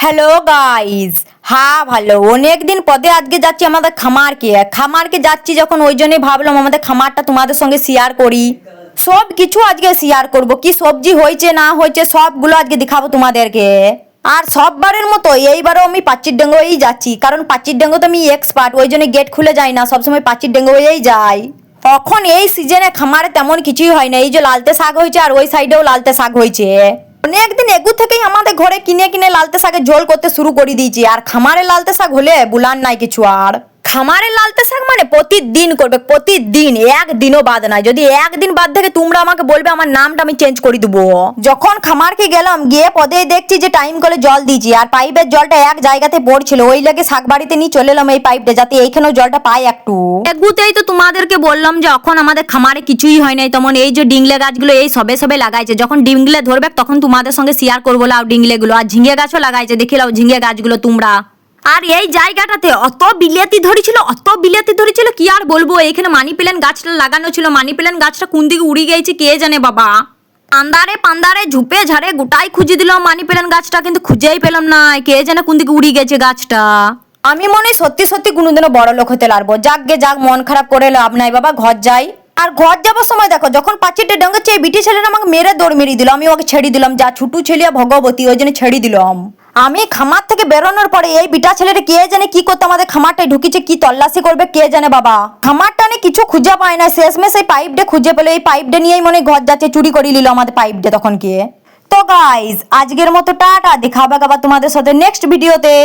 Hello guys. হ্যাঁ ভালো, অনেকদিন পদে আজকে যাচ্ছি আমাদের খামারকে যাচ্ছি যখন, ওই জন্যই ভাবলাম আমাদের খামারটা তোমাদের সঙ্গে শেয়ার করি। সব কিছু আজকে শেয়ার করব, কি সবজি হয়েছে না হয়েছে সবগুলো আজকে দেখাবো তোমাদেরকে। আর সববারের মতো এইবারও আমি পাচির ডেঙ্গো হয়েই যাচ্ছি, কারণ পাচির ডেঙ্গো তো আমি এক্সপার্ট, ওই জন্য গেট খুলে যাই না, সবসময় পাচির ডেঙ্গো হয়েই যাই। তখন এই সিজনে খামারে তেমন কিছুই হয় না, এই যে লালতে শাক হয়েছে আর ওই সাইডেও লালতে শাক হয়েছে। অনেকদিন এগু থেকেই আমাদের ঘরে কিনে কিনে লালতে শাকের ঝোল করতে শুরু করে দিয়েছি, আর খামারে লালতে শাক হলে বুলান নাই কিছু। আর খামারের লালতে শাক মানে প্রতিদিন করবে, প্রতিদিন, একদিনও বাদ নাই। যদি একদিন বাদ থেকে তোমরা আমাকে বলবে, আমার নামটা আমি চেঞ্জ করে দেবো। যখন খামারকে গেলাম, গিয়ে পদে দেখছি যে টাইম করে জল দিয়েছি, আর পাইপের জলটা এক জায়গাতে পড়ছিল, ওই লেগে শাক বাড়িতে নিয়ে চলে এলাম এই পাইপটা, যাতে এইখানেও জলটা পাই একটু। এগুতেই তো তোমাদেরকে বললাম যে এখন আমাদের খামারে কিছুই হয় নাই, তেমন এই যে ডিংলে গাছগুলো এই সবে সবে লাগাইছে, যখন ডিংলে ধরবে তখন তোমাদের সঙ্গে শেয়ার করবো লাও ডিংলে গুলো। আর ঝিঙে গাছও লাগাইছে, দেখি লাও ঝিঙে গাছগুলো তোমরা। আর এই জায়গাটাতে অত বিলিয়াতি ধরেছিল কি আর বলবো। এইখানে মানি প্ল্যান্ট গাছটা লাগানো ছিল, মানি প্ল্যান্ট গাছটা কোন দিকে উড়ে গেছে কে জানে বাবা। পান্দারে ঝুপে ঝাড়ে গোটাই খুঁজে দিলাম মানি প্ল্যান্ট গাছটা, কিন্তু খুঁজেই পেলাম না, কে জানে কোন দিকে উড়ে গেছে গাছটা। আমি মনে হয় সত্যি সত্যি কোনোদিনও বড় লোক হতে পারবো। যাক মন খারাপ করে লাভ নাই বাবা, ঘর যাই। আর ঘর যাবার সময় দেখো, যখন পাঁচিরটা ডেঙ্গেছে এই বিটি ছেলেটা আমাকে মেরে দৌড় মেরে দিল, আমি ওকে ছেড়ে দিলাম, যা ছুটু ছেলিয়া ভগবতী, ওই জন্য ছেড়ে দিলাম। আমি খামার থেকে বেরোনোর পরে এই বিটা ছেলেটা কে জানে কি করতে আমাদের খামারটায় ঢুকিছে, কি তল্লাশি করবে কে জানে বাবা। খামারটা নিয়ে কিছু খুঁজে পায় না, শেষমেশ এই পাইপটা খুঁজে পেলো, এই পাইপটা নিয়েই মনে হয় ঘর যাচ্ছে, চুরি করে নিল আমাদের পাইপটা তখন কে। তো গাইজ আজকের মতো টাটা, দেখা হবে আবার তোমাদের সাথে নেক্সট ভিডিওতে।